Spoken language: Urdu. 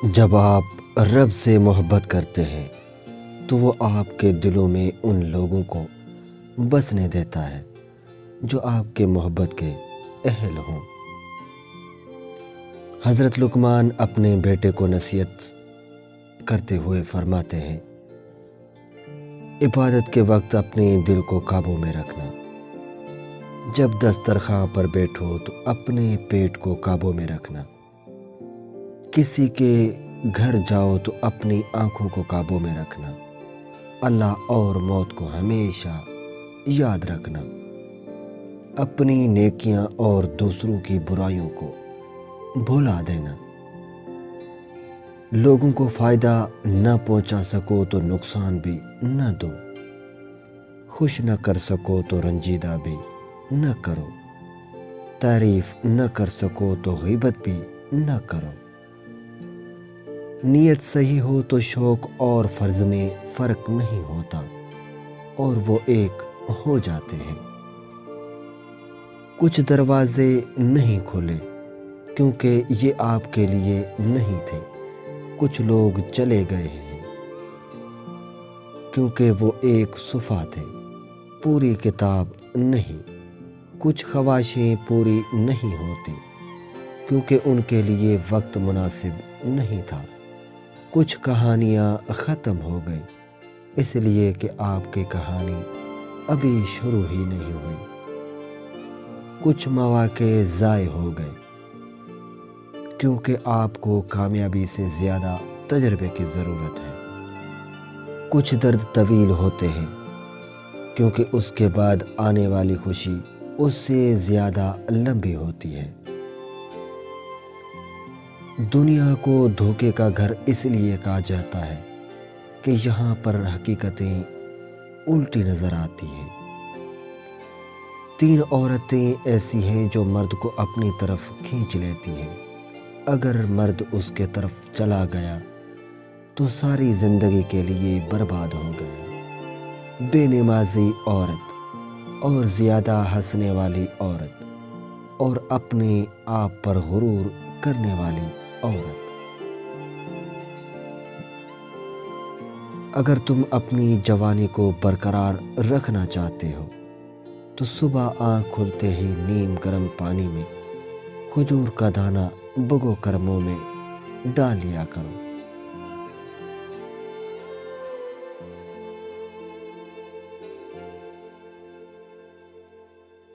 جب آپ رب سے محبت کرتے ہیں تو وہ آپ کے دلوں میں ان لوگوں کو بسنے دیتا ہے جو آپ کے محبت کے اہل ہوں۔ حضرت لقمان اپنے بیٹے کو نصیحت کرتے ہوئے فرماتے ہیں، عبادت کے وقت اپنے دل کو قابو میں رکھنا، جب دسترخواں پر بیٹھو تو اپنے پیٹ کو قابو میں رکھنا، کسی کے گھر جاؤ تو اپنی آنکھوں کو قابو میں رکھنا، اللہ اور موت کو ہمیشہ یاد رکھنا، اپنی نیکیاں اور دوسروں کی برائیوں کو بھلا دینا، لوگوں کو فائدہ نہ پہنچا سکو تو نقصان بھی نہ دو، خوش نہ کر سکو تو رنجیدہ بھی نہ کرو، تعریف نہ کر سکو تو غیبت بھی نہ کرو، نیت صحیح ہو تو شوق اور فرض میں فرق نہیں ہوتا اور وہ ایک ہو جاتے ہیں، کچھ دروازے نہیں کھلے کیونکہ یہ آپ کے لیے نہیں تھے، کچھ لوگ چلے گئے ہیں کیونکہ وہ ایک صفحہ تھے، پوری کتاب نہیں، کچھ خواہشیں پوری نہیں ہوتی کیونکہ ان کے لیے وقت مناسب نہیں تھا، کچھ کہانیاں ختم ہو گئی اس لیے کہ آپ کی کہانی ابھی شروع ہی نہیں ہوئی، کچھ مواقع ضائع ہو گئے کیونکہ آپ کو کامیابی سے زیادہ تجربے کی ضرورت ہے، کچھ درد طویل ہوتے ہیں کیونکہ اس کے بعد آنے والی خوشی اس سے زیادہ لمبی ہوتی ہے، دنیا کو دھوکے کا گھر اس لیے کہا جاتا ہے کہ یہاں پر حقیقتیں الٹی نظر آتی ہیں، 3 عورتیں ایسی ہیں جو مرد کو اپنی طرف کھینچ لیتی ہیں، اگر مرد اس کے طرف چلا گیا تو ساری زندگی کے لیے برباد ہو گیا، بے نمازی عورت اور زیادہ ہنسنے والی عورت اور اپنے آپ پر غرور کرنے والی عورت۔ اگر تم اپنی جوانی کو برقرار رکھنا چاہتے ہو تو صبح آنکھ کھلتے ہی نیم گرم پانی میں کھجور کا دانہ بھگو کر منہ میں ڈال لیا کرو،